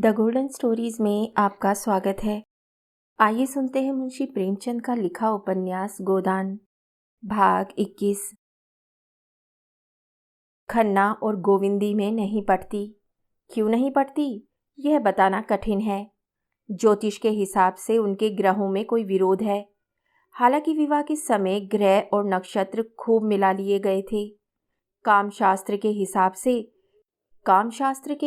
The golden stories में आपका स्वागत है। आइए सुनते हैं मुंशी प्रेमचंद का लिखा उपन्यास गोदान, भाग 21। खन्ना और गोविंदी में नहीं पटती। क्यों नहीं पटती, यह बताना कठिन है। ज्योतिष के हिसाब से उनके ग्रहों में कोई विरोध है। हालांकि विवाह के समय ग्रह और नक्षत्र खूब मिला लिए गए थे। कामशास्त्र के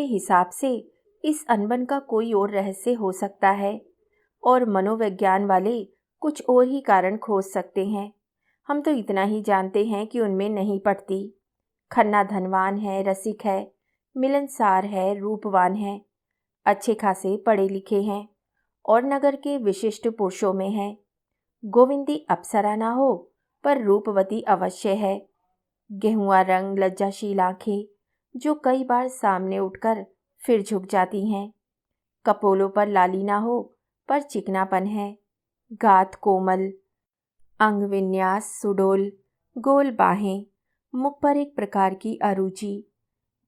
हिसाब से इस अनबन का कोई और रहस्य हो सकता है और मनोविज्ञान वाले कुछ और ही कारण खोज सकते हैं। हम तो इतना ही जानते हैं कि उनमें नहीं पटती। खन्ना धनवान है, रसिक है, मिलनसार है, रूपवान है, अच्छे खासे पढ़े लिखे हैं और नगर के विशिष्ट पुरुषों में है। गोविंदी अप्सरा ना हो पर रूपवती अवश्य है। गेहुआ रंग, लज्जाशील आंखें जो कई बार सामने उठकर फिर झुक जाती हैं। कपोलों पर लाली ना हो पर चिकनापन है। गात कोमल, अंग विन्यास सुडोल, गोल बाहें, मुख पर एक प्रकार की अरुचि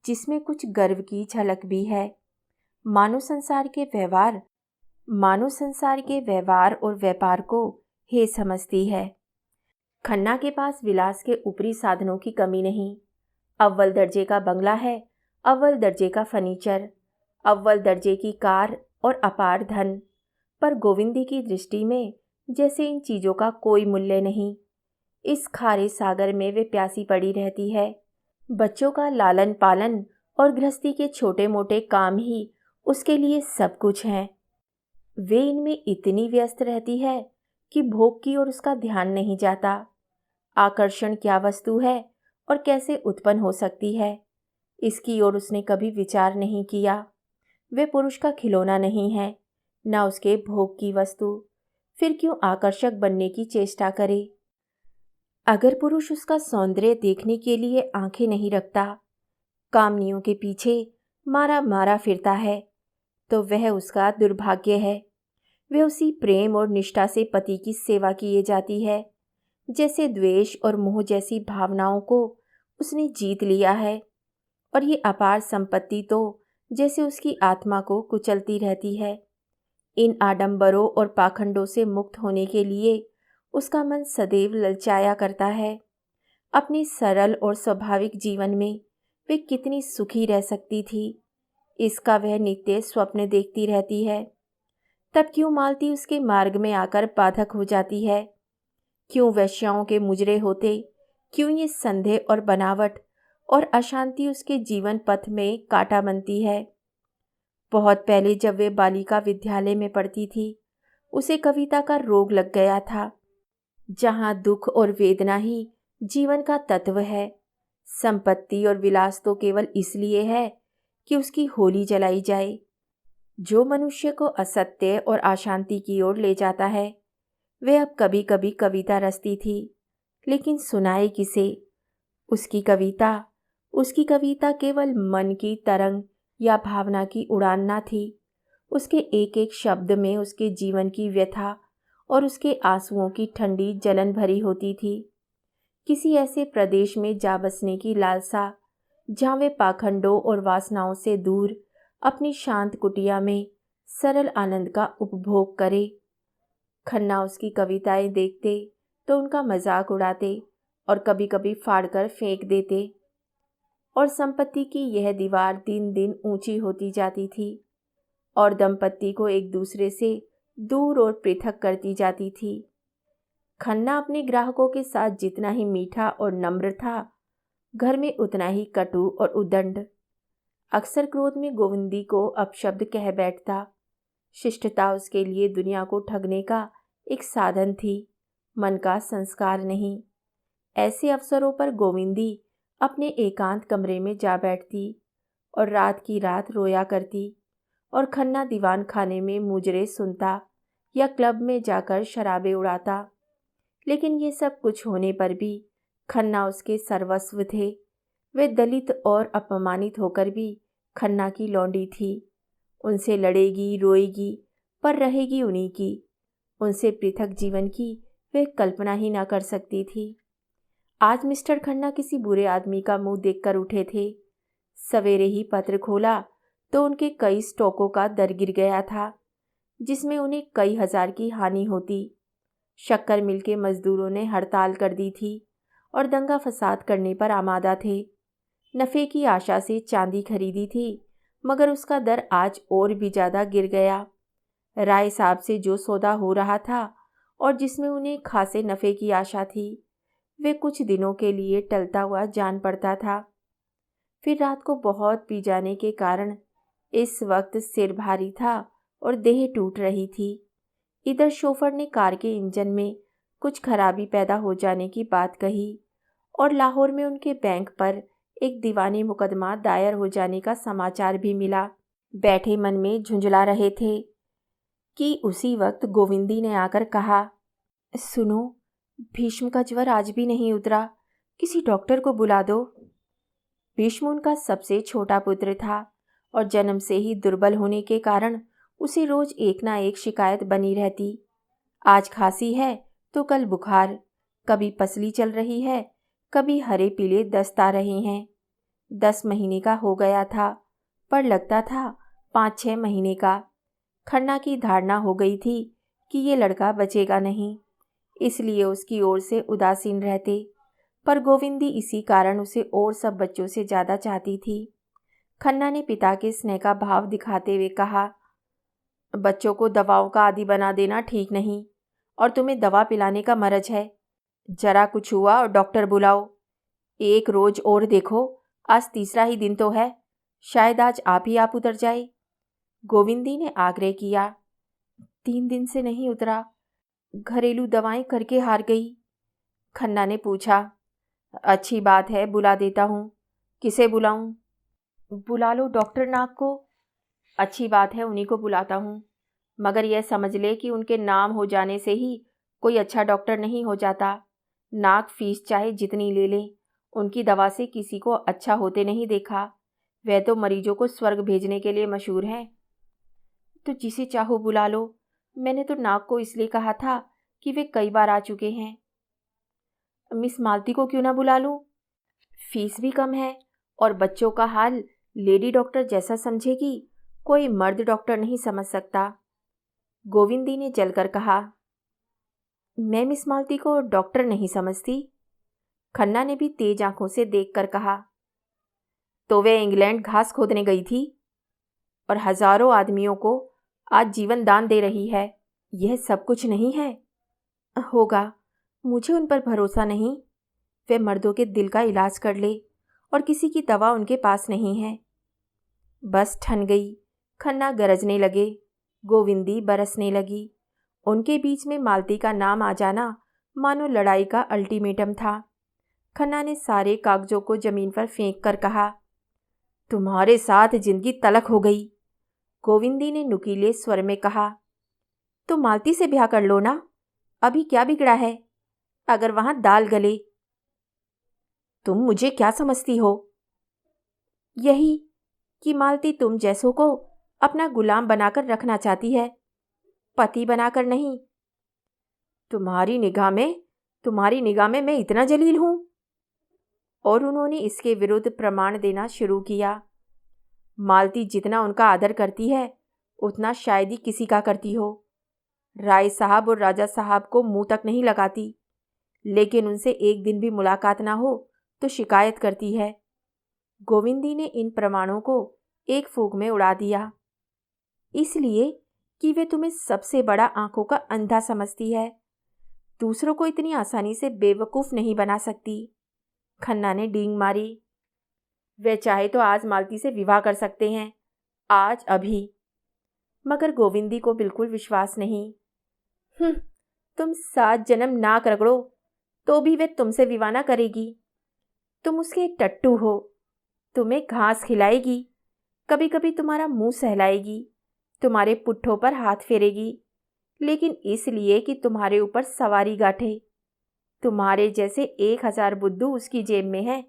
जिसमें कुछ गर्व की झलक भी है। मानो संसार के व्यवहार और व्यापार को हे समझती है। खन्ना के पास विलास के ऊपरी साधनों की कमी नहीं। अव्वल दर्जे का बंगला है, अव्वल दर्जे का फर्नीचर, अव्वल दर्जे की कार और अपार धन। पर गोविंदी की दृष्टि में जैसे इन चीज़ों का कोई मूल्य नहीं। इस खारे सागर में वे प्यासी पड़ी रहती है। बच्चों का लालन पालन और गृहस्थी के छोटे मोटे काम ही उसके लिए सब कुछ हैं। वे इनमें इतनी व्यस्त रहती है कि भोग की ओर उसका ध्यान नहीं जाता। आकर्षण क्या वस्तु है और कैसे उत्पन्न हो सकती है, इसकी ओर उसने कभी विचार नहीं किया। वे पुरुष का खिलौना नहीं है, न उसके भोग की वस्तु। फिर क्यों आकर्षक बनने की चेष्टा करे? अगर पुरुष उसका सौंदर्य देखने के लिए आंखें नहीं रखता, कामनियों के पीछे मारा मारा फिरता है, तो वह उसका दुर्भाग्य है। वे उसी प्रेम और निष्ठा से पति की सेवा किए जाती है जैसे द्वेष और मोह जैसी भावनाओं को उसने जीत लिया है। और ये अपार संपत्ति तो जैसे उसकी आत्मा को कुचलती रहती है। इन आडंबरों और पाखंडों से मुक्त होने के लिए उसका मन सदैव ललचाया करता है। अपने सरल और स्वाभाविक जीवन में वे कितनी सुखी रह सकती थी, इसका वह नित्य स्वप्न देखती रहती है। तब क्यों मालती उसके मार्ग में आकर बाधक हो जाती है? क्यों वेश्याओं के मुजरे होते, क्यों ये संदेह और बनावट और अशांति उसके जीवन पथ में कांटा बनती है? बहुत पहले जब वे बालिका विद्यालय में पढ़ती थी, उसे कविता का रोग लग गया था, जहाँ दुख और वेदना ही जीवन का तत्व है। संपत्ति और विलास तो केवल इसलिए है कि उसकी होली जलाई जाए, जो मनुष्य को असत्य और अशांति की ओर ले जाता है। वे अब कभी कभी कविता रचती थी, लेकिन सुनाए किसे? उसकी कविता केवल मन की तरंग या भावना की उड़ान ना थी। उसके एक एक शब्द में उसके जीवन की व्यथा और उसके आंसुओं की ठंडी जलन भरी होती थी। किसी ऐसे प्रदेश में जा बसने की लालसा, जहाँ वे पाखंडों और वासनाओं से दूर अपनी शांत कुटिया में सरल आनंद का उपभोग करे। खन्ना उसकी कविताएं देखते तो उनका मजाक उड़ाते और कभी कभी फाड़कर फेंक देते। और संपत्ति की यह दीवार दिन दिन ऊंची होती जाती थी और दंपत्ति को एक दूसरे से दूर और पृथक करती जाती थी। खन्ना अपने ग्राहकों के साथ जितना ही मीठा और नम्र था, घर में उतना ही कटु और उदंड। अक्सर क्रोध में गोविंदी को अपशब्द कह बैठता। शिष्टता उसके लिए दुनिया को ठगने का एक साधन थी, मन का संस्कार नहीं। ऐसे अवसरों पर गोविंदी अपने एकांत कमरे में जा बैठती और रात की रात रोया करती और खन्ना दीवान खाने में मुजरे सुनता या क्लब में जाकर शराबें उड़ाता। लेकिन ये सब कुछ होने पर भी खन्ना उसके सर्वस्व थे। वे दलित और अपमानित होकर भी खन्ना की लौंडी थी। उनसे लड़ेगी, रोएगी, पर रहेगी उन्हीं की। उनसे पृथक जीवन की वे कल्पना ही ना कर सकती थी। आज मिस्टर खन्ना किसी बुरे आदमी का मुंह देखकर उठे थे। सवेरे ही पत्र खोला तो उनके कई स्टॉकों का दर गिर गया था, जिसमें उन्हें कई हजार की हानि होती। शक्कर मिल के मजदूरों ने हड़ताल कर दी थी और दंगा फसाद करने पर आमादा थे। नफ़े की आशा से चांदी खरीदी थी, मगर उसका दर आज और भी ज़्यादा गिर गया। राय साहब से जो सौदा हो रहा था और जिसमें उन्हें खासे नफ़े की आशा थी, वे कुछ दिनों के लिए टलता हुआ जान पड़ता था। फिर रात को बहुत पी जाने के कारण इस वक्त सिर भारी था और देह टूट रही थी। इधर शोफर ने कार के इंजन में कुछ खराबी पैदा हो जाने की बात कही और लाहौर में उनके बैंक पर एक दीवानी मुकदमा दायर हो जाने का समाचार भी मिला। बैठे मन में झुंझला रहे थे कि उसी वक्त गोविंदी ने आकर कहा, सुनो, भीष्म का ज्वर आज भी नहीं उतरा, किसी डॉक्टर को बुला दो। भीष्म उनका सबसे छोटा पुत्र था और जन्म से ही दुर्बल होने के कारण उसे रोज एक ना एक शिकायत बनी रहती। आज खांसी है तो कल बुखार, कभी पसली चल रही है, कभी हरे पीले दस्त आ रहे हैं। 10 महीने का हो गया था, पर लगता था 5-6 महीने का। खन्ना की धारणा हो गई थी कि ये लड़का बचेगा नहीं, इसलिए उसकी ओर से उदासीन रहते, पर गोविंदी इसी कारण उसे और सब बच्चों से ज़्यादा चाहती थी। खन्ना ने पिता के स्नेह का भाव दिखाते हुए कहा, बच्चों को दवाओं का आदी बना देना ठीक नहीं, और तुम्हें दवा पिलाने का मरज है। जरा कुछ हुआ और डॉक्टर बुलाओ। एक रोज और देखो, आज तीसरा ही दिन तो है, शायद आज आप उतर जाए। गोविंदी ने आग्रह किया। 3 दिन से नहीं उतरा, घरेलू दवाएं करके हार गई। खन्ना ने पूछा, अच्छी बात है, बुला देता हूँ। किसे बुलाऊं? बुला लो डॉक्टर नाग को। अच्छी बात है, उन्हीं को बुलाता हूँ, मगर यह समझ ले कि उनके नाम हो जाने से ही कोई अच्छा डॉक्टर नहीं हो जाता। नाग फीस चाहे जितनी ले ले, उनकी दवा से किसी को अच्छा होते नहीं देखा। वह तो मरीजों को स्वर्ग भेजने के लिए मशहूर हैं। तो जिसे चाहो बुला लो, मैंने तो नाग को इसलिए कहा था कि वे कई बार आ चुके हैं। मिस मालती को क्यों ना बुला लूं? फीस भी कम है और बच्चों का हाल लेडी डॉक्टर जैसा समझेगी, कोई मर्द डॉक्टर नहीं समझ सकता। गोविंदी ने जलकर कहा, मैं मिस मालती को डॉक्टर नहीं समझती। खन्ना ने भी तेज आंखों से देखकर कहा, तो वे इंग्लैंड घास खोदने गई थी और हजारों आदमियों को आज जीवन दान दे रही है। यह सब कुछ नहीं है। होगा, मुझे उन पर भरोसा नहीं। वे मर्दों के दिल का इलाज कर ले और किसी की दवा उनके पास नहीं है। बस ठन गई। खन्ना गरजने लगे, गोविंदी बरसने लगी। उनके बीच में मालती का नाम आ जाना मानो लड़ाई का अल्टीमेटम था। खन्ना ने सारे कागजों को जमीन पर फेंक कर कहा, तुम्हारे साथ जिंदगी तलख हो गई। गोविंदी ने नुकीले स्वर में कहा, तो मालती से ब्याह कर लो ना, अभी क्या बिगड़ा है, अगर वहां दाल गले। तुम मुझे क्या समझती हो? यही कि मालती तुम जैसों को अपना गुलाम बनाकर रखना चाहती है, पति बनाकर नहीं। तुम्हारी निगाह में मैं इतना जलील हूं? और उन्होंने इसके विरुद्ध प्रमाण देना शुरू किया। मालती जितना उनका आदर करती है, उतना शायद ही किसी का करती हो। राय साहब और राजा साहब को मुंह तक नहीं लगाती, लेकिन उनसे एक दिन भी मुलाकात ना हो तो शिकायत करती है। गोविंदी ने इन प्रमाणों को एक फूंक में उड़ा दिया, इसलिए कि वे तुम्हें सबसे बड़ा आंखों का अंधा समझती है, दूसरों को इतनी आसानी से बेवकूफ़ नहीं बना सकती। खन्ना ने डींग मारी। वे चाहे तो आज मालती से विवाह कर सकते हैं, आज अभी। मगर गोविंदी को बिल्कुल विश्वास नहीं। तुम 7 जन्म नाक रगड़ो तो भी वे तुमसे विवाह ना करेगी। तुम उसके एक टट्टू हो, तुम्हें घास खिलाएगी, कभी कभी तुम्हारा मुंह सहलाएगी, तुम्हारे पुट्ठों पर हाथ फेरेगी, लेकिन इसलिए कि तुम्हारे ऊपर सवारी गाठे। तुम्हारे जैसे 1000 बुद्धू उसकी जेब में है।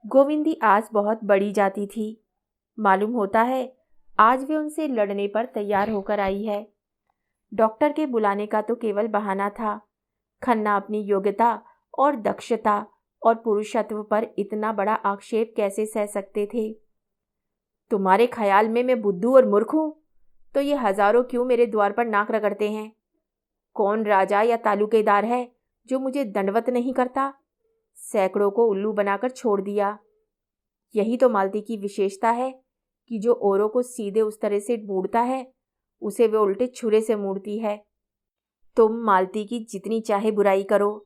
गोविंदी आज बहुत बड़ी जाती थी। मालूम होता है आज वे उनसे लड़ने पर तैयार होकर आई है। डॉक्टर के बुलाने का तो केवल बहाना था। खन्ना अपनी योग्यता और दक्षता और पुरुषत्व पर इतना बड़ा आक्षेप कैसे सह सकते थे? तुम्हारे ख्याल में मैं बुद्धू और मूर्ख हूं? तो ये हजारों क्यों मेरे द्वार पर नाक रगड़ते हैं? कौन राजा या तालुकेदार है जो मुझे दंडवत नहीं करता? सैकड़ों को उल्लू बनाकर छोड़ दिया। यही तो मालती की विशेषता है कि जो औरों को सीधे उस तरह से मूड़ता है, उसे वे उल्टे छुरे से मूड़ती है। तुम मालती की जितनी चाहे बुराई करो,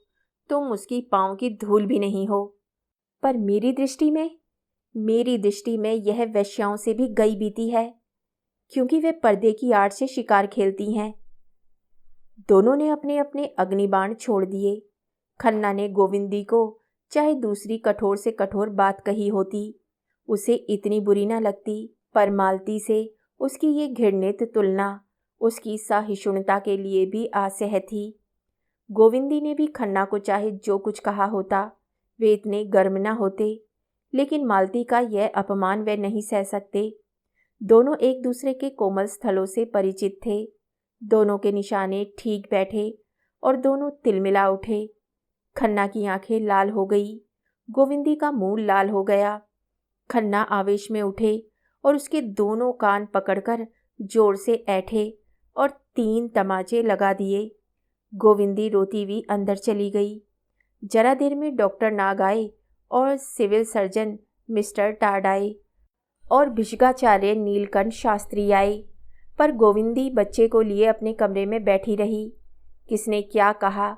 तुम उसकी पांव की धूल भी नहीं हो। पर मेरी दृष्टि में यह वेश्याओं से भी गई बीती है, क्योंकि वे पर्दे की आड़ से शिकार खेलती हैं। दोनों ने अपने अपने अग्निबाण छोड़ दिए। खन्ना ने गोविंदी को चाहे दूसरी कठोर से कठोर बात कही होती, उसे इतनी बुरी न लगती, पर मालती से उसकी ये घृणित तुलना उसकी सहिष्णुता के लिए भी असह्य थी। गोविंदी ने भी खन्ना को चाहे जो कुछ कहा होता, वे इतने गर्म न होते, लेकिन मालती का यह अपमान वे नहीं सह सकते। दोनों एक दूसरे के कोमल स्थलों से परिचित थे। दोनों के निशाने ठीक बैठे और दोनों तिलमिला उठे। खन्ना की आंखें लाल हो गई, गोविंदी का मुंह लाल हो गया। खन्ना आवेश में उठे और उसके दोनों कान पकड़कर जोर से ऐंठे और 3 तमाचे लगा दिए। गोविंदी रोती हुई अंदर चली गई। जरा देर में डॉक्टर नाग आए और सिविल सर्जन मिस्टर टार्ड आए और भिषगाचार्य नीलकंठ शास्त्री आए, पर गोविंदी बच्चे को लिए अपने कमरे में बैठी रही। किसने क्या कहा,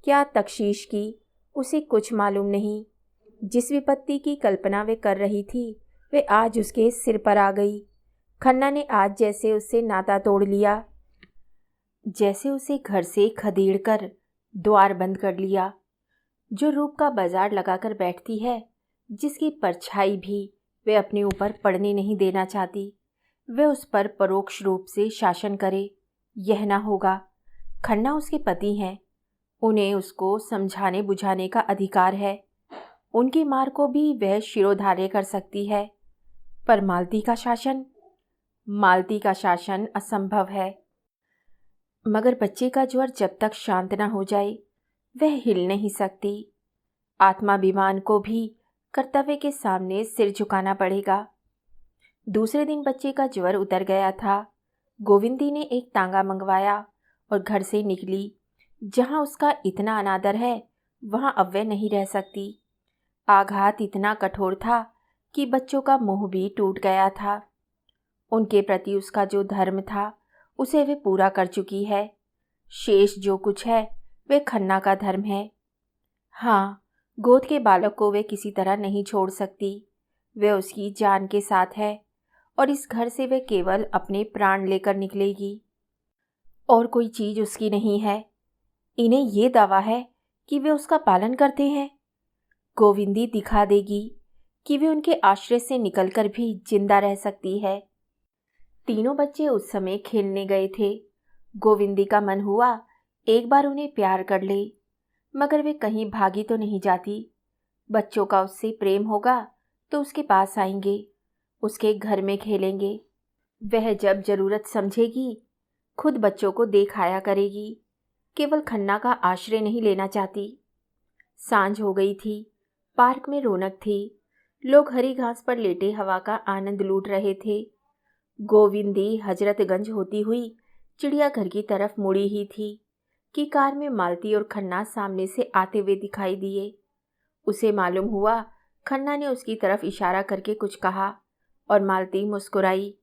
क्या तकशीश की, उसे कुछ मालूम नहीं। जिस विपत्ति की कल्पना वे कर रही थी, वे आज उसके सिर पर आ गई। खन्ना ने आज जैसे उससे नाता तोड़ लिया, जैसे उसे घर से खदेड़ कर द्वार बंद कर लिया। जो रूप का बाजार लगाकर बैठती है, जिसकी परछाई भी वे अपने ऊपर पड़ने नहीं देना चाहती, वे उस पर परोक्ष रूप से शासन करे, यह ना होगा। खन्ना उसके पति हैं, उन्हें उसको समझाने बुझाने का अधिकार है। उनकी मार को भी वह शिरोधार्य कर सकती है, पर मालती का शासन असंभव है। मगर बच्चे का ज्वर जब तक शांत न हो जाए, वह हिल नहीं सकती। आत्माभिमान को भी कर्तव्य के सामने सिर झुकाना पड़ेगा। दूसरे दिन बच्चे का ज्वर उतर गया था। गोविंदी ने एक तांगा मंगवाया और घर से निकली। जहाँ उसका इतना अनादर है, वहाँ अब वह नहीं रह सकती। आघात इतना कठोर था कि बच्चों का मोह भी टूट गया था। उनके प्रति उसका जो धर्म था, उसे वे पूरा कर चुकी है। शेष जो कुछ है, वे खन्ना का धर्म है। हाँ, गोद के बालक को वे किसी तरह नहीं छोड़ सकती। वे उसकी जान के साथ है और इस घर से वे केवल अपने प्राण लेकर निकलेगी। और कोई चीज उसकी नहीं है। इन्हें ये दावा है कि वे उसका पालन करते हैं। गोविंदी दिखा देगी कि वे उनके आश्रय से निकलकर भी जिंदा रह सकती है। तीनों बच्चे उस समय खेलने गए थे। गोविंदी का मन हुआ एक बार उन्हें प्यार कर ले, मगर वे कहीं भागी तो नहीं जाती। बच्चों का उससे प्रेम होगा तो उसके पास आएंगे, उसके घर में खेलेंगे। वह जब जरूरत समझेगी खुद बच्चों को देखाया करेगी। केवल खन्ना का आश्रय नहीं लेना चाहती। सांझ हो गई थी। पार्क में रौनक थी। लोग हरी घास पर लेटे हवा का आनंद लूट रहे थे। गोविंदी हजरतगंज होती हुई चिड़ियाघर की तरफ मुड़ी ही थी कि कार में मालती और खन्ना सामने से आते हुए दिखाई दिए। उसे मालूम हुआ खन्ना ने उसकी तरफ इशारा करके कुछ कहा और मालती मुस्कुराई।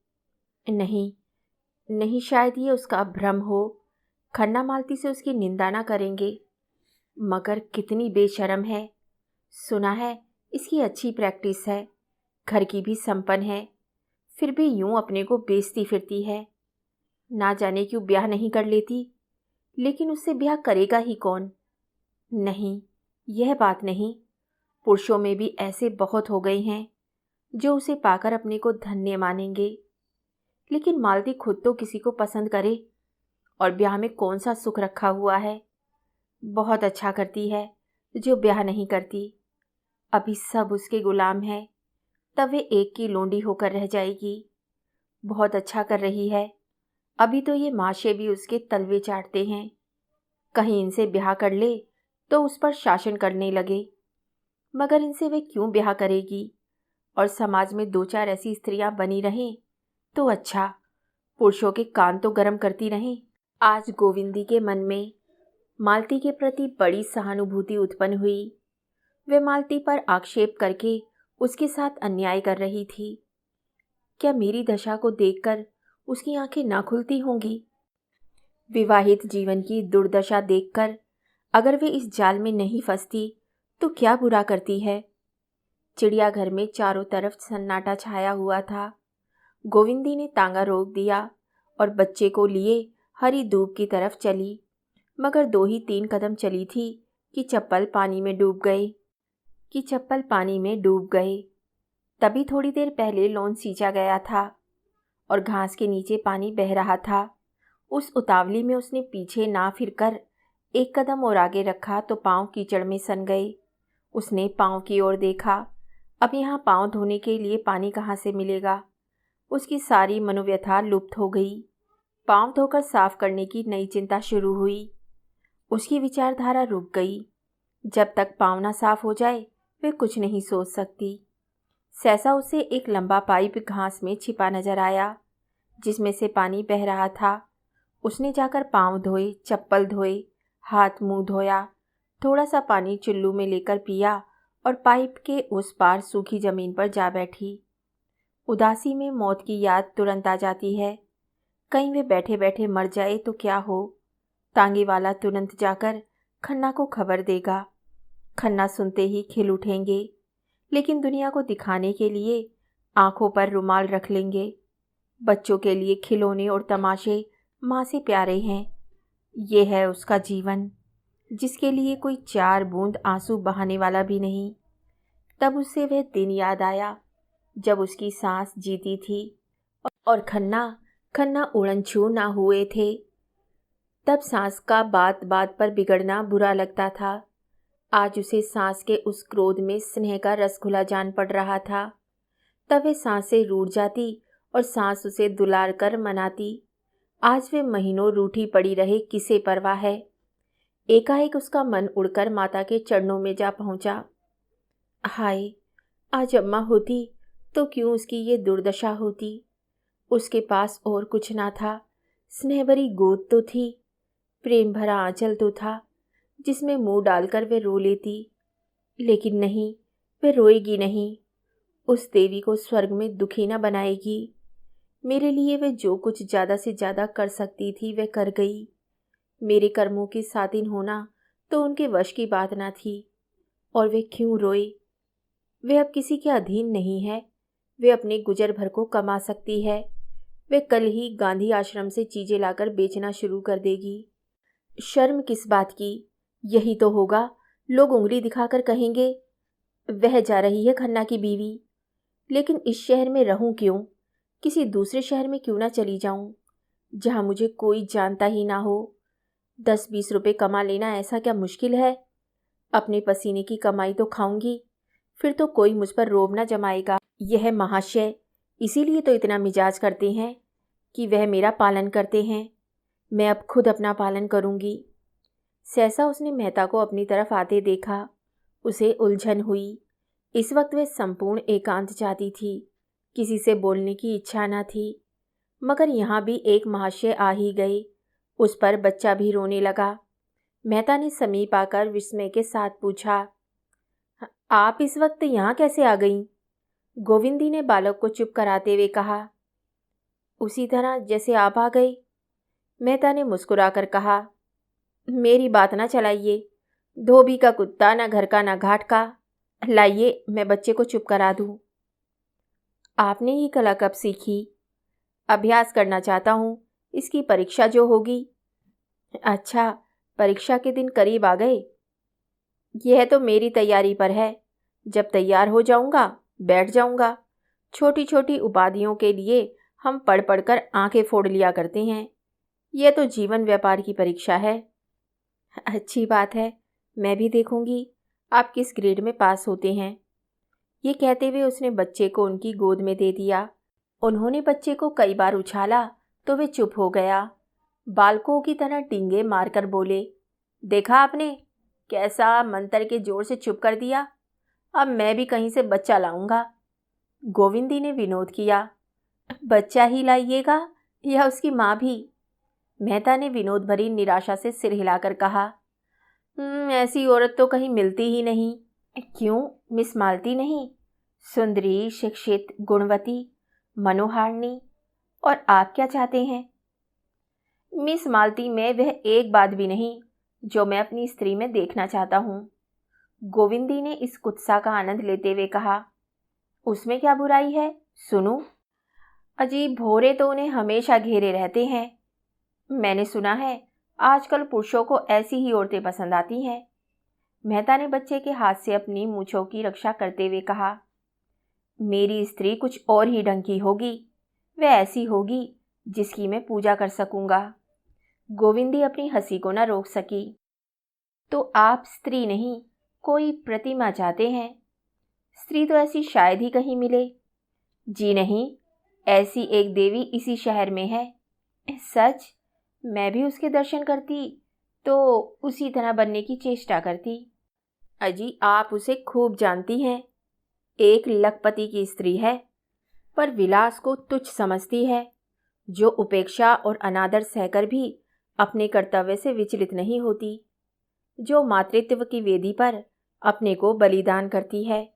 नहीं, शायद ये उसका भ्रम हो। खन्ना मालती से उसकी निंदा ना करेंगे। मगर कितनी बेशर्म है। सुना है इसकी अच्छी प्रैक्टिस है, घर की भी संपन्न है, फिर भी यूं अपने को बेचती फिरती है। ना जाने क्यों ब्याह नहीं कर लेती, लेकिन उससे ब्याह करेगा ही कौन? नहीं, यह बात नहीं। पुरुषों में भी ऐसे बहुत हो गए हैं जो उसे पाकर अपने को धन्य मानेंगे। लेकिन मालती खुद तो किसी को पसंद करे, और ब्याह में कौन सा सुख रखा हुआ है। बहुत अच्छा करती है जो ब्याह नहीं करती। अभी सब उसके गुलाम है, तब वे एक की लोंडी होकर रह जाएगी। बहुत अच्छा कर रही है। अभी तो ये माशे भी उसके तलवे चाटते हैं। कहीं इनसे ब्याह कर ले तो उस पर शासन करने लगे। मगर इनसे वे क्यों ब्याह करेगी? और समाज में 2-4 ऐसी स्त्रियां बनी रहें तो अच्छा, पुरुषों के कान तो गर्म करती रहें। आज गोविंदी के मन में मालती के प्रति बड़ी सहानुभूति उत्पन्न हुई। वे मालती पर आक्षेप करके उसके साथ अन्याय कर रही थी। क्या मेरी दशा को देखकर उसकी आंखें ना खुलती होंगी? विवाहित जीवन की दुर्दशा देखकर अगर वे इस जाल में नहीं फंसती तो क्या बुरा करती है। चिड़ियाघर में चारों तरफ सन्नाटा छाया हुआ था। गोविंदी ने तांगा रोक दिया और बच्चे को लिए हरी धूप की तरफ चली, मगर 2 ही 3 कदम चली थी कि चप्पल पानी में डूब गए। तभी थोड़ी देर पहले लॉन सींचा गया था और घास के नीचे पानी बह रहा था। उस उतावली में उसने पीछे ना फिरकर 1 कदम और आगे रखा तो पांव कीचड़ में सन गए। उसने पांव की ओर देखा। अब यहाँ पांव धोने के लिए पानी कहाँ से मिलेगा? उसकी सारी मनोव्यथा लुप्त हो गई। पांव धोकर साफ करने की नई चिंता शुरू हुई। उसकी विचारधारा रुक गई। जब तक पांव ना साफ हो जाए वे कुछ नहीं सोच सकती। सहसा उसे एक लंबा पाइप घास में छिपा नजर आया जिसमें से पानी बह रहा था। उसने जाकर पांव धोए, चप्पल धोए, हाथ मुंह धोया, थोड़ा सा पानी चुल्लू में लेकर पिया और पाइप के उस पार सूखी जमीन पर जा बैठी। उदासी में मौत की याद तुरंत आ जाती है। कहीं वे बैठे बैठे मर जाए तो क्या हो। तांगे वाला तुरंत जाकर खन्ना को खबर देगा। खन्ना सुनते ही खिल उठेंगे, लेकिन दुनिया को दिखाने के लिए आंखों पर रुमाल रख लेंगे। बच्चों के लिए खिलौने और तमाशे माँ से प्यारे हैं। ये है उसका जीवन, जिसके लिए कोई 4 बूंद आंसू बहाने वाला भी नहीं। तब उसे वह दिन याद आया जब उसकी सांस जीती थी और खन्ना उड़नछू ना हुए थे। तब सांस का बात बात पर बिगड़ना बुरा लगता था। आज उसे सांस के उस क्रोध में स्नेह का रस घुला जान पड़ रहा था। तब वे सांस से रूठ जाती और सांस उसे दुलार कर मनाती। आज वे महीनों रूठी पड़ी रहे, किसे परवाह है। एकाएक उसका मन उड़कर माता के चरणों में जा पहुंचा। हाय, आज अम्मा होती तो क्यों उसकी ये दुर्दशा होती। उसके पास और कुछ ना था। स्नेह भरी गोद तो थी, प्रेम भरा आंचल तो था जिसमें मुंह डालकर वे रो लेती। लेकिन नहीं, वे रोएगी नहीं। उस देवी को स्वर्ग में दुखी न बनाएगी। मेरे लिए वे जो कुछ ज़्यादा से ज़्यादा कर सकती थी वह कर गई। मेरे कर्मों की सातिन होना तो उनके वश की बात ना थी। और वे क्यों रोए? वे अब किसी के अधीन नहीं है। वे अपने गुजर भर को कमा सकती है। वे कल ही गांधी आश्रम से चीज़ें लाकर बेचना शुरू कर देगी। शर्म किस बात की? यही तो होगा, लोग उंगली दिखाकर कहेंगे वह जा रही है खन्ना की बीवी। लेकिन इस शहर में रहूं क्यों? किसी दूसरे शहर में क्यों ना चली जाऊं, जहां मुझे कोई जानता ही ना हो। 10-20 रुपए कमा लेना ऐसा क्या मुश्किल है? अपने पसीने की कमाई तो खाऊंगी, फिर तो कोई मुझ पर रोब न जमाएगा। यह महाशय इसीलिए तो इतना मिजाज करते हैं कि वह मेरा पालन करते हैं। मैं अब खुद अपना पालन करूंगी। सहसा उसने मेहता को अपनी तरफ आते देखा। उसे उलझन हुई। इस वक्त वे संपूर्ण एकांत चाहती थी। किसी से बोलने की इच्छा न थी। मगर यहाँ भी एक महाशय आ ही गए। उस पर बच्चा भी रोने लगा। मेहता ने समीप आकर विस्मय के साथ पूछा, आप इस वक्त यहाँ कैसे आ गईं? गोविंदी ने बालक को चुप कराते हुए कहा। उसी तरह जैसे आप आ गए, मेहता ने मुस्कुराकर कहा। मेरी बात ना चलाइए। धोबी का कुत्ता, ना घर का ना घाट का। लाइए मैं बच्चे को चुप करा दूं। आपने ये कला कब सीखी? अभ्यास करना चाहता हूँ, इसकी परीक्षा जो होगी। अच्छा, परीक्षा के दिन करीब आ गए। यह तो मेरी तैयारी पर है। जब तैयार हो जाऊंगा बैठ जाऊंगा। छोटी छोटी उपाधियों के लिए हम पढ़ पढ़कर आंखें फोड़ लिया करते हैं। यह तो जीवन व्यापार की परीक्षा है। अच्छी बात है, मैं भी देखूंगी आप किस ग्रेड में पास होते हैं। ये कहते हुए उसने बच्चे को उनकी गोद में दे दिया। उन्होंने बच्चे को कई बार उछाला तो वे चुप हो गया। बालकों की तरह टींगे मारकर बोले, देखा आपने कैसा मंत्र के जोर से चुप कर दिया। अब मैं भी कहीं से बच्चा लाऊंगा। गोविंदी ने विनोद किया। बच्चा ही लाइएगा या उसकी माँ भी? मेहता ने विनोद भरी निराशा से सिर हिलाकर कहा, ऐसी औरत तो कहीं मिलती ही नहीं। क्यों, मिस मालती नहीं? सुंदरी, शिक्षित, गुणवती, मनोहारिणी, और आप क्या चाहते हैं? मिस मालती में वह एक बात भी नहीं जो मैं अपनी स्त्री में देखना चाहता हूँ। गोविंदी ने इस कुत्सा का आनंद लेते हुए कहा, उसमें क्या बुराई है, सुनूं? अजीब भौरे तो उन्हें हमेशा घेरे रहते हैं। मैंने सुना है आजकल पुरुषों को ऐसी ही औरतें पसंद आती हैं। मेहता ने बच्चे के हाथ से अपनी मूंछों की रक्षा करते हुए कहा, मेरी स्त्री कुछ और ही ढंग की होगी। वह ऐसी होगी जिसकी मैं पूजा कर सकूंगा। गोविंदी अपनी हंसी को न रोक सकी। तो आप स्त्री नहीं, कोई प्रतिमा चाहते हैं? स्त्री तो ऐसी शायद ही कहीं मिले। जी नहीं, ऐसी एक देवी इसी शहर में है। सच? मैं भी उसके दर्शन करती तो उसी तरह बनने की चेष्टा करती। अजी, आप उसे खूब जानती हैं। एक लखपति की स्त्री है, पर विलास को तुच्छ समझती है, जो उपेक्षा और अनादर सहकर भी अपने कर्तव्य से विचलित नहीं होती, जो मातृत्व की वेदी पर अपने को बलिदान करती है,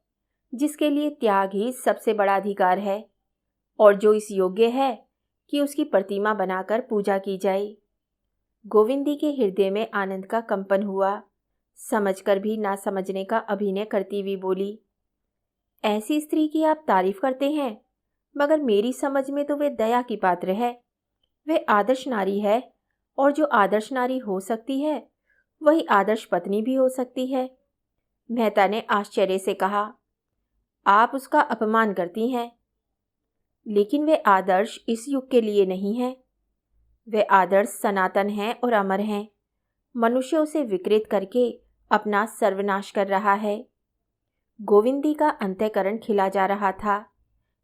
जिसके लिए त्याग ही सबसे बड़ा अधिकार है, और जो इस योग्य है कि उसकी प्रतिमा बनाकर पूजा की जाए। गोविंदी के हृदय में आनंद का कंपन हुआ। समझकर भी ना समझने का अभिनय करती हुई बोली, ऐसी स्त्री की आप तारीफ करते हैं, मगर मेरी समझ में तो वे दया की पात्र है। वे आदर्श नारी है, और जो आदर्श नारी हो सकती है वही आदर्श पत्नी भी हो सकती है। मेहता ने आश्चर्य से कहा, आप उसका अपमान करती हैं। लेकिन वे आदर्श इस युग के लिए नहीं है। वे आदर्श सनातन हैं और अमर हैं। मनुष्य उसे विकृत करके अपना सर्वनाश कर रहा है। गोविंदी का अंतःकरण खिला जा रहा था।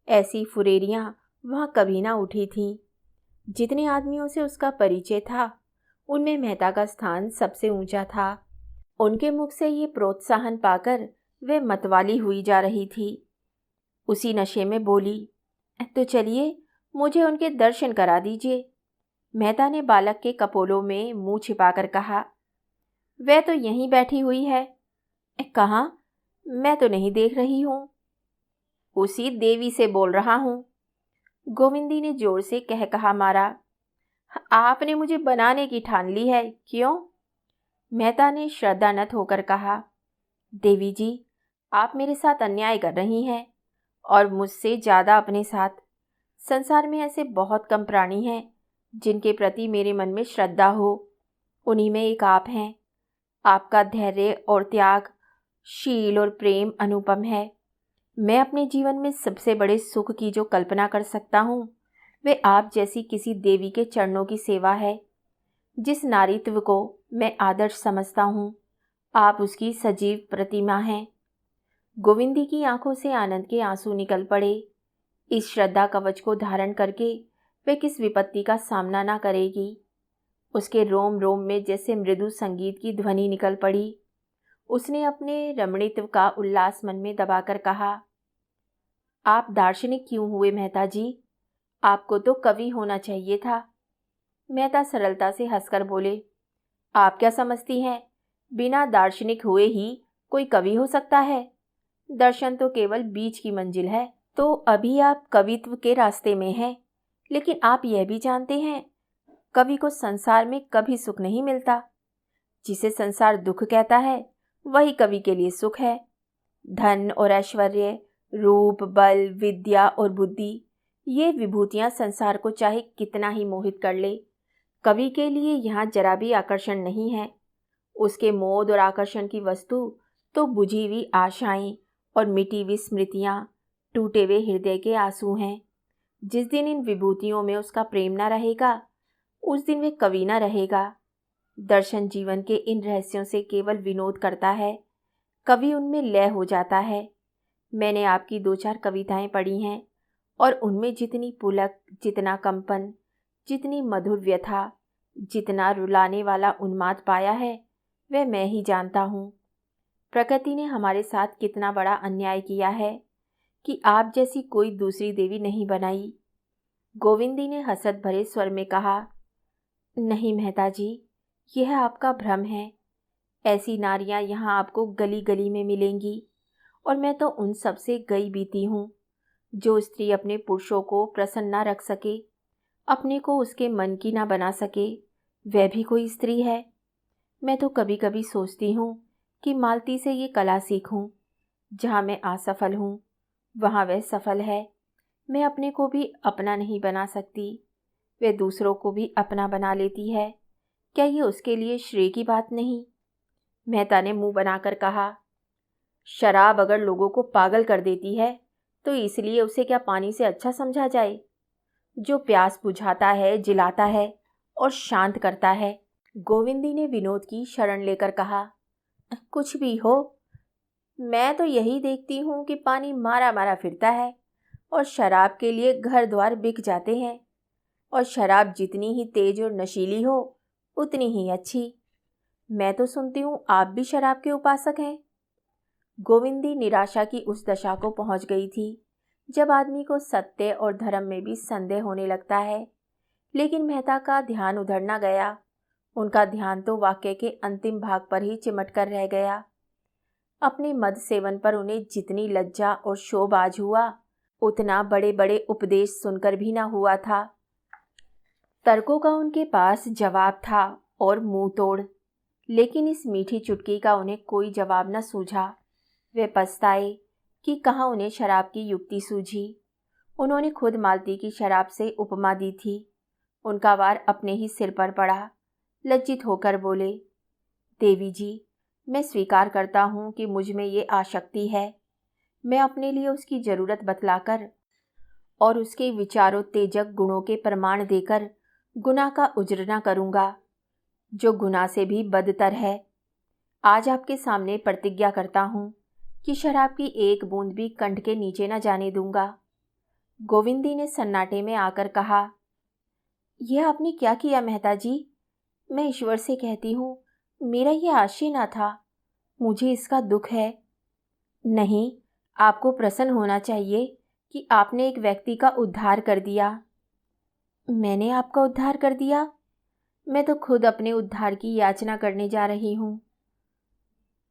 ऐसी फुरेरियां वहां कभी ना उठी थीं। जितने आदमियों से उसका परिचय था, उनमें मेहता का स्थान सबसे ऊंचा था। उनके मुख से ये प्रोत्साहन पाकर वे मतवाली हुई जा रही थी। उसी नशे में बोली, तो चलिए मुझे उनके दर्शन करा दीजिए। मेहता ने बालक के कपोलों में मुंह छिपाकर कहा, वह तो यहीं बैठी हुई है। कहाँ? मैं तो नहीं देख रही हूँ। उसी देवी से बोल रहा हूँ। गोविंदी ने जोर से कह कहा मारा, आपने मुझे बनाने की ठान ली है, क्यों? मेहता ने श्रद्धानत होकर कहा, देवी जी, आप मेरे साथ अन्याय कर रही हैं, और मुझसे ज़्यादा अपने साथ। संसार में ऐसे बहुत कम प्राणी हैं जिनके प्रति मेरे मन में श्रद्धा हो। उन्हीं में एक आप हैं। आपका धैर्य और त्याग, शील और प्रेम अनुपम है। मैं अपने जीवन में सबसे बड़े सुख की जो कल्पना कर सकता हूँ, वे आप जैसी किसी देवी के चरणों की सेवा है। जिस नारीत्व को मैं आदर्श समझता हूँ, आप उसकी सजीव प्रतिमा हैं। गोविंदी की आंखों से आनंद के आंसू निकल पड़े। इस श्रद्धा कवच को धारण करके वे किस विपत्ति का सामना ना करेगी। उसके रोम रोम में जैसे मृदु संगीत की ध्वनि निकल पड़ी। उसने अपने रमणीत्व का उल्लास मन में दबाकर कहा, आप दार्शनिक क्यों हुए मेहता जी? आपको तो कवि होना चाहिए था। मेहता सरलता से हंसकर बोले, आप क्या समझती हैं, बिना दार्शनिक हुए ही कोई कवि हो सकता है? दर्शन तो केवल बीच की मंजिल है। तो अभी आप कवित्व के रास्ते में हैं, लेकिन आप यह भी जानते हैं, कवि को संसार में कभी सुख नहीं मिलता। जिसे संसार दुख कहता है, वही कवि के लिए सुख है। धन और ऐश्वर्य, रूप, बल, विद्या और बुद्धि, ये विभूतियां संसार को चाहे कितना ही मोहित कर ले, कवि के लिए यहाँ जरा भी आकर्षण नहीं है। उसके मोद और आकर्षण की वस्तु तो बुझी हुई आशाएं और मिटी हुई स्मृतियां, टूटे हुए हृदय के आंसू हैं। जिस दिन इन विभूतियों में उसका प्रेम न रहेगा, उस दिन वे कवि न रहेगा। दर्शन जीवन के इन रहस्यों से केवल विनोद करता है, कवि उनमें लय हो जाता है। मैंने आपकी 2-4 कविताएं पढ़ी हैं, और उनमें जितनी पुलक, जितना कंपन, जितनी मधुर व्यथा, जितना रुलाने वाला उन्माद पाया है, वह मैं ही जानता हूँ। प्रकृति ने हमारे साथ कितना बड़ा अन्याय किया है कि आप जैसी कोई दूसरी देवी नहीं बनाई। गोविंदी ने हसरत भरे स्वर में कहा, नहीं मेहता जी, यह आपका भ्रम है। ऐसी नारियां यहाँ आपको गली गली में मिलेंगी, और मैं तो उन सब से गई बीती हूँ। जो स्त्री अपने पुरुषों को प्रसन्न न रख सके, अपने को उसके मन की ना बना सके, वह भी कोई स्त्री है। मैं तो कभी कभी सोचती हूँ कि मालती से ये कला सीखूं। जहाँ मैं असफल हूँ वहाँ वह सफल है। मैं अपने को भी अपना नहीं बना सकती, वह दूसरों को भी अपना बना लेती है। क्या ये उसके लिए श्रेय की बात नहीं? मेहता ने मुंह बनाकर कहा, शराब अगर लोगों को पागल कर देती है तो इसलिए उसे क्या पानी से अच्छा समझा जाए? जो प्यास बुझाता है, जिलाता है और शांत करता है। गोविंदी ने विनोद की शरण लेकर कहा, कुछ भी हो, मैं तो यही देखती हूँ कि पानी मारा मारा फिरता है और शराब के लिए घर द्वार बिक जाते हैं। और शराब जितनी ही तेज और नशीली हो उतनी ही अच्छी। मैं तो सुनती हूँ आप भी शराब के उपासक हैं। गोविंदी निराशा की उस दशा को पहुंच गई थी जब आदमी को सत्य और धर्म में भी संदेह होने लगता है। लेकिन मेहता का ध्यान उधर न गया। उनका ध्यान तो वाक्य के अंतिम भाग पर ही चिमट कर रह गया। अपने मद सेवन पर उन्हें जितनी लज्जा और शोभ आज हुआ, उतना बड़े बड़े उपदेश सुनकर भी न हुआ था। तर्कों का उनके पास जवाब था और मुंह तोड़, लेकिन इस मीठी चुटकी का उन्हें कोई जवाब न सूझा। वे पछताए कि कहाँ उन्हें शराब की युक्ति सूझी। उन्होंने खुद मालती की शराब से उपमा दी थी। उनका वार अपने ही सिर पर पड़ा। लज्जित होकर बोले, देवी जी, मैं स्वीकार करता हूँ कि मुझ में ये आसक्ति है। मैं अपने लिए उसकी जरूरत बतलाकर और उसके विचारोत्तेजक गुणों के प्रमाण देकर गुनाह का उजरना करूँगा, जो गुनाह से भी बदतर है। आज आपके सामने प्रतिज्ञा करता हूँ कि शराब की एक बूंद भी कंठ के नीचे न जाने दूंगा। गोविंदी ने सन्नाटे में आकर कहा, यह आपने क्या किया मेहता जी? मैं ईश्वर से कहती हूँ, मेरा यह आशय न था। मुझे इसका दुख है। नहीं, आपको प्रसन्न होना चाहिए कि आपने एक व्यक्ति का उद्धार कर दिया। मैंने आपका उद्धार कर दिया? मैं तो खुद अपने उद्धार की याचना करने जा रही हूँ।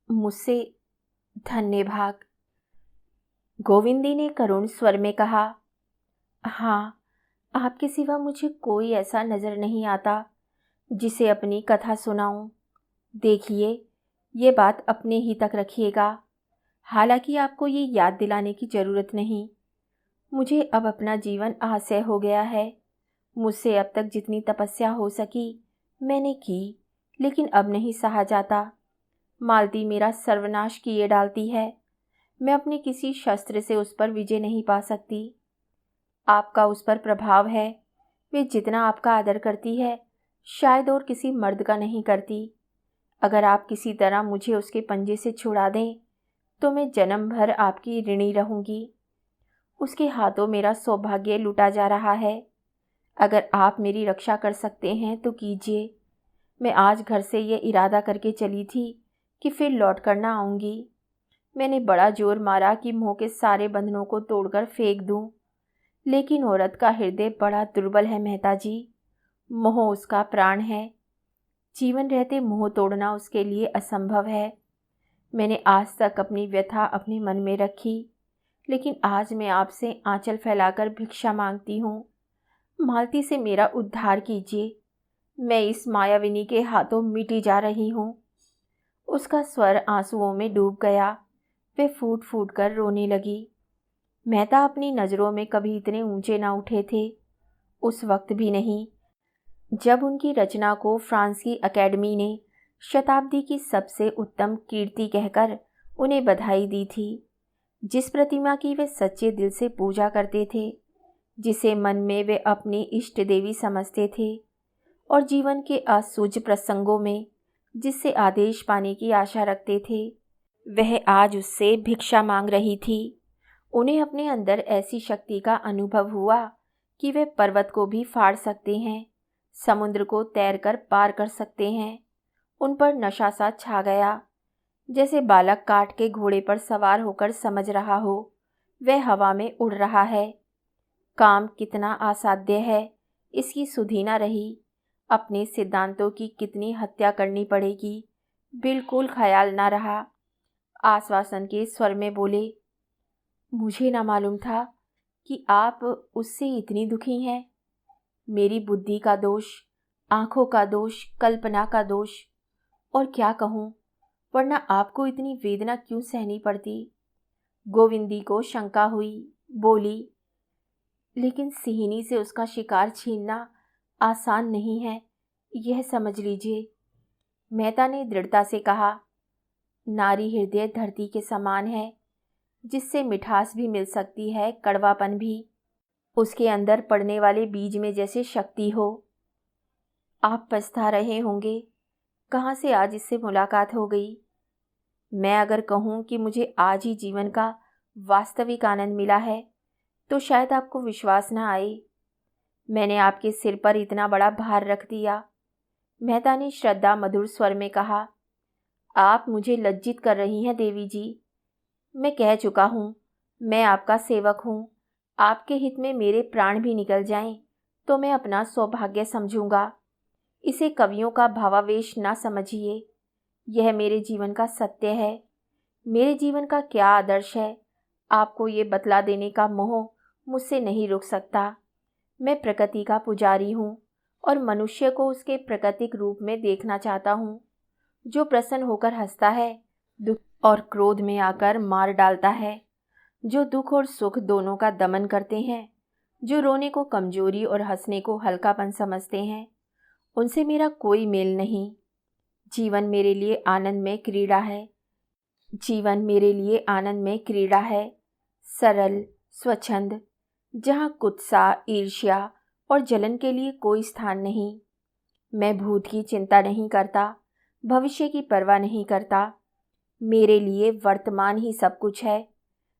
मुझसे धन्य भाग। गोविंदी ने करुण स्वर में कहा, हाँ, आपके सिवा मुझे कोई ऐसा नजर नहीं आता जिसे अपनी कथा सुनाऊं। देखिए, ये बात अपने ही तक रखिएगा। हालांकि आपको ये याद दिलाने की ज़रूरत नहीं। मुझे अब अपना जीवन असह्य हो गया है। मुझसे अब तक जितनी तपस्या हो सकी मैंने की, लेकिन अब नहीं सहा जाता। मालती मेरा सर्वनाश किए डालती है। मैं अपने किसी शस्त्र से उस पर विजय नहीं पा सकती। आपका उस पर प्रभाव है। वे जितना आपका आदर करती है शायद और किसी मर्द का नहीं करती। अगर आप किसी तरह मुझे उसके पंजे से छुड़ा दें तो मैं जन्म भर आपकी ऋणी रहूंगी। उसके हाथों मेरा सौभाग्य लूटा जा रहा है। अगर आप मेरी रक्षा कर सकते हैं तो कीजिए। मैं आज घर से ये इरादा करके चली थी कि फिर लौट कर ना आऊँगी। मैंने बड़ा जोर मारा कि मोह के सारे बंधनों को तोड़कर फेंक दूं, लेकिन औरत का हृदय बड़ा दुर्बल है मेहता जी। मोह उसका प्राण है। जीवन रहते मोह तोड़ना उसके लिए असंभव है। मैंने आज तक अपनी व्यथा अपने मन में रखी, लेकिन आज मैं आपसे आंचल फैलाकर भिक्षा मांगती हूँ। मालती से मेरा उद्धार कीजिए। मैं इस मायाविनी के हाथों मिटी जा रही हूँ। उसका स्वर आंसुओं में डूब गया। वे फूट फूट कर रोने लगी। मेहता अपनी नज़रों में कभी इतने ऊंचे ना उठे थे। उस वक्त भी नहीं जब उनकी रचना को फ्रांस की अकेडमी ने शताब्दी की सबसे उत्तम कीर्ति कहकर उन्हें बधाई दी थी। जिस प्रतिमा की वे सच्चे दिल से पूजा करते थे, जिसे मन में वे अपनी इष्ट देवी समझते थे, और जीवन के असूझ प्रसंगों में जिससे आदेश पाने की आशा रखते थे, वह आज उससे भिक्षा मांग रही थी। उन्हें अपने अंदर ऐसी शक्ति का अनुभव हुआ कि वे पर्वत को भी फाड़ सकते हैं, समुद्र को तैरकर पार कर सकते हैं। उन पर नशा सा छा गया, जैसे बालक काठ के घोड़े पर सवार होकर समझ रहा हो वह हवा में उड़ रहा है। काम कितना असाध्य है, इसकी सुधि न रही। अपने सिद्धांतों की कितनी हत्या करनी पड़ेगी, बिल्कुल ख्याल न रहा। आश्वासन के स्वर में बोले, मुझे न मालूम था कि आप उससे इतनी दुखी हैं। मेरी बुद्धि का दोष, आंखों का दोष, कल्पना का दोष, और क्या कहूँ, वरना आपको इतनी वेदना क्यों सहनी पड़ती। गोविंदी को शंका हुई, बोली, लेकिन सिहिनी से उसका शिकार छीनना आसान नहीं है, यह समझ लीजिए। मेहता ने दृढ़ता से कहा, नारी हृदय धरती के समान है, जिससे मिठास भी मिल सकती है, कड़वापन भी। उसके अंदर पड़ने वाले बीज में जैसे शक्ति हो। आप पछता रहे होंगे, कहाँ से आज इससे मुलाकात हो गई। मैं अगर कहूँ कि मुझे आज ही जीवन का वास्तविक आनंद मिला है, तो शायद आपको विश्वास न आए। मैंने आपके सिर पर इतना बड़ा भार रख दिया। मेहता ने श्रद्धा मधुर स्वर में कहा, आप मुझे लज्जित कर रही हैं देवी जी। मैं कह चुका हूँ, मैं आपका सेवक हूँ। आपके हित में मेरे प्राण भी निकल जाएं, तो मैं अपना सौभाग्य समझूंगा। इसे कवियों का भावावेश ना समझिए। यह मेरे जीवन का सत्य है। मेरे जीवन का क्या आदर्श है, आपको ये बतला देने का मोह मुझसे नहीं रुक सकता। मैं प्रकृति का पुजारी हूँ और मनुष्य को उसके प्राकृतिक रूप में देखना चाहता हूँ, जो प्रसन्न होकर हंसता है, दुख और क्रोध में आकर मार डालता है, जो दुख और सुख दोनों का दमन करते हैं, जो रोने को कमजोरी और हंसने को हल्कापन समझते हैं। उनसे मेरा कोई मेल नहीं। जीवन मेरे लिए आनंद में क्रीड़ा है। जीवन मेरे लिए आनंद में क्रीड़ा है, सरल, स्वच्छंद, जहाँ कुत्सा, ईर्ष्या और जलन के लिए कोई स्थान नहीं। मैं भूत की चिंता नहीं करता, भविष्य की परवाह नहीं करता। मेरे लिए वर्तमान ही सब कुछ है।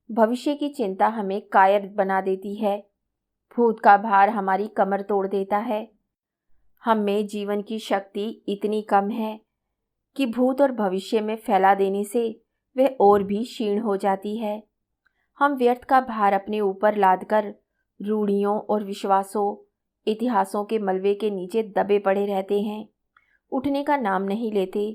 भविष्य की चिंता हमें कायर बना देती है। भूत का भार हमारी कमर तोड़ देता है। हम में जीवन की शक्ति इतनी कम है कि भूत और भविष्य में फैला देने से वह और भी क्षीण हो जाती है। हम व्यर्थ का भार अपने ऊपर लादकर रूढ़ियों और विश्वासों, इतिहासों के मलबे के नीचे दबे पड़े रहते हैं, उठने का नाम नहीं लेते।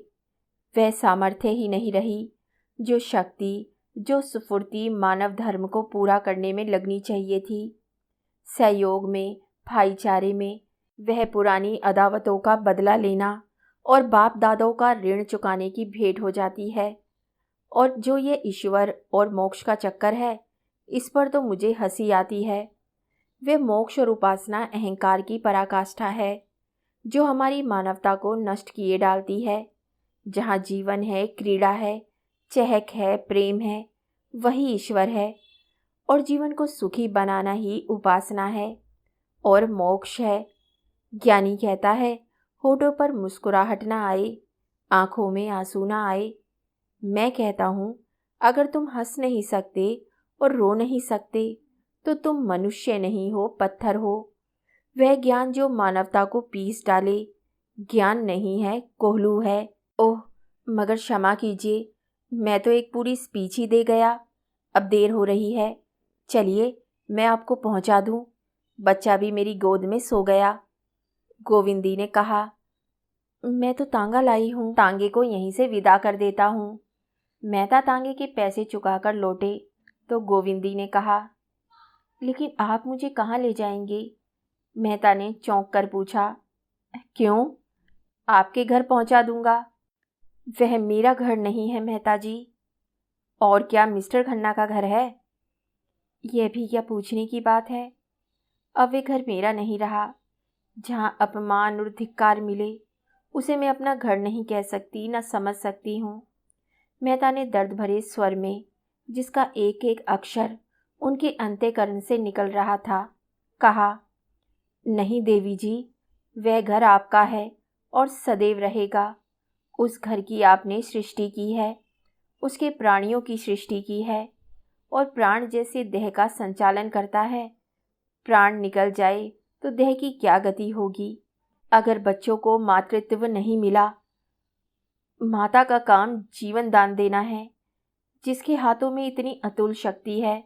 वह सामर्थ्य ही नहीं रही, जो शक्ति, जो स्फूर्ति मानव धर्म को पूरा करने में लगनी चाहिए थी। सहयोग में, भाईचारे में वह पुरानी अदावतों का बदला लेना और बाप दादों का ऋण चुकाने की भेंट हो जाती है। और जो ये ईश्वर और मोक्ष का चक्कर है, इस पर तो मुझे हंसी आती है। वे मोक्ष और उपासना अहंकार की पराकाष्ठा है, जो हमारी मानवता को नष्ट किए डालती है। जहाँ जीवन है, क्रीड़ा है, चहक है, प्रेम है, वही ईश्वर है। और जीवन को सुखी बनाना ही उपासना है और मोक्ष है। ज्ञानी कहता है, होठों पर मुस्कुराहट ना आए, आंखों में आंसू ना आए। मैं कहता हूँ, अगर तुम हंस नहीं सकते और रो नहीं सकते, तो तुम मनुष्य नहीं हो, पत्थर हो। वह ज्ञान जो मानवता को पीस डाले, ज्ञान नहीं है, कोहलू है। ओह, मगर क्षमा कीजिए, मैं तो एक पूरी स्पीच ही दे गया। अब देर हो रही है, चलिए मैं आपको पहुंचा दूं। बच्चा भी मेरी गोद में सो गया। गोविंदी ने कहा, मैं तो तांगा लाई हूँ, तांगे को यहीं से विदा कर देता हूँ। मेहता तांगे के पैसे चुकाकर लौटे तो गोविंदी ने कहा, लेकिन आप मुझे कहाँ ले जाएंगे? मेहता ने चौंक कर पूछा। क्यों? आपके घर पहुँचा दूंगा। वह मेरा घर नहीं है मेहता जी। और क्या मिस्टर खन्ना का घर है? यह भी क्या पूछने की बात है। अब वे घर मेरा नहीं रहा। जहाँ अपमान और धिक्कार मिले, उसे मैं अपना घर नहीं कह सकती, न समझ सकती हूँ। मेहता ने दर्द भरे स्वर में, जिसका एक एक अक्षर उनके अंतःकरण से निकल रहा था, कहा, नहीं देवी जी, वह घर आपका है और सदैव रहेगा। उस घर की आपने सृष्टि की है, उसके प्राणियों की सृष्टि की है, और प्राण जैसे देह का संचालन करता है। प्राण निकल जाए तो देह की क्या गति होगी? अगर बच्चों को मातृत्व नहीं मिला, माता का काम जीवन दान देना है। जिसके हाथों में इतनी अतुल शक्ति है,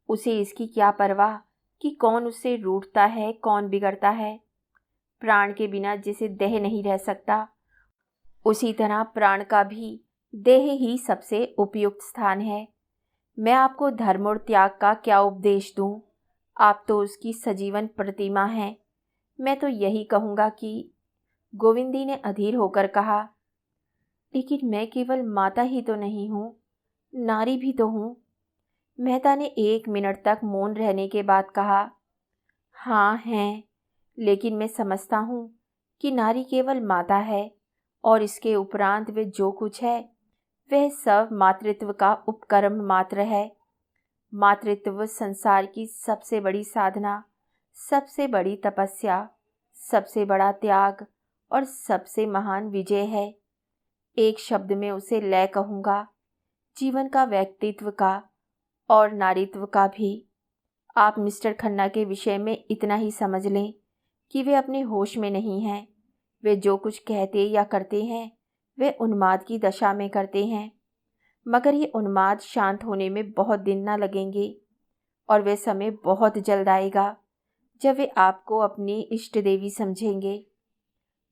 उसे इसकी क्या परवाह कि कौन उससे रूठता है, कौन बिगड़ता है। प्राण के बिना जैसे देह नहीं रह सकता, उसी तरह प्राण का भी देह ही सबसे उपयुक्त स्थान है। मैं आपको धर्म और त्याग का क्या उपदेश दूं? आप तो उसकी सजीवन प्रतिमा हैं। मैं तो यही कहूँगा कि गोविंदी ने अधीर होकर कहा, लेकिन मैं केवल माता ही तो नहीं हूँ, नारी भी तो हूँ। मेहता ने 1 मिनट तक मौन रहने के बाद कहा, हाँ हैं, लेकिन मैं समझता हूँ कि नारी केवल माता है और इसके उपरांत वे जो कुछ है वह सब मातृत्व का उपकर्म मात्र है। मातृत्व संसार की सबसे बड़ी साधना, सबसे बड़ी तपस्या, सबसे बड़ा त्याग और सबसे महान विजय है। एक शब्द में उसे लय कहूँगा, जीवन का, व्यक्तित्व का और नारीत्व का भी। आप मिस्टर खन्ना के विषय में इतना ही समझ लें कि वे अपने होश में नहीं हैं। वे जो कुछ कहते या करते हैं वे उन्माद की दशा में करते हैं, मगर ये उन्माद शांत होने में बहुत दिन न लगेंगे और वे समय बहुत जल्द आएगा जब वे आपको अपनी इष्ट देवी समझेंगे।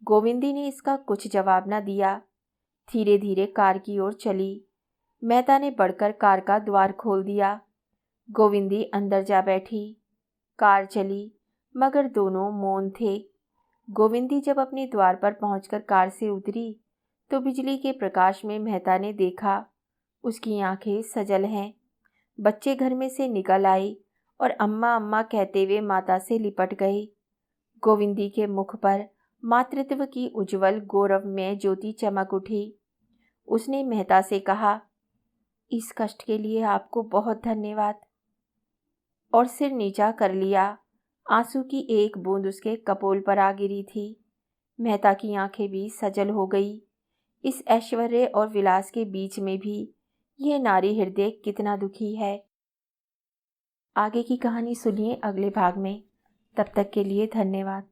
गोविंदी ने इसका कुछ जवाब न दिया। धीरे धीरे कार की ओर चली। मेहता ने बढ़कर कार का द्वार खोल दिया। गोविंदी अंदर जा बैठी। कार चली, मगर दोनों मौन थे। गोविंदी जब अपने द्वार पर पहुंचकर कार से उतरी तो बिजली के प्रकाश में मेहता ने देखा उसकी आंखें सजल हैं। बच्चे घर में से निकल आए और अम्मा अम्मा कहते हुए माता से लिपट गए। गोविंदी के मुख पर मातृत्व की उज्जवल गौरवमय ज्योति चमक उठी। उसने मेहता से कहा, इस कष्ट के लिए आपको बहुत धन्यवाद, और सिर नीचा कर लिया। आंसू की एक बूंद उसके कपोल पर आ गिरी थी। मेहता की आंखें भी सजल हो गई। इस ऐश्वर्य और विलास के बीच में भी यह नारी हृदय कितना दुखी है। आगे की कहानी सुनिए अगले भाग में। तब तक के लिए धन्यवाद।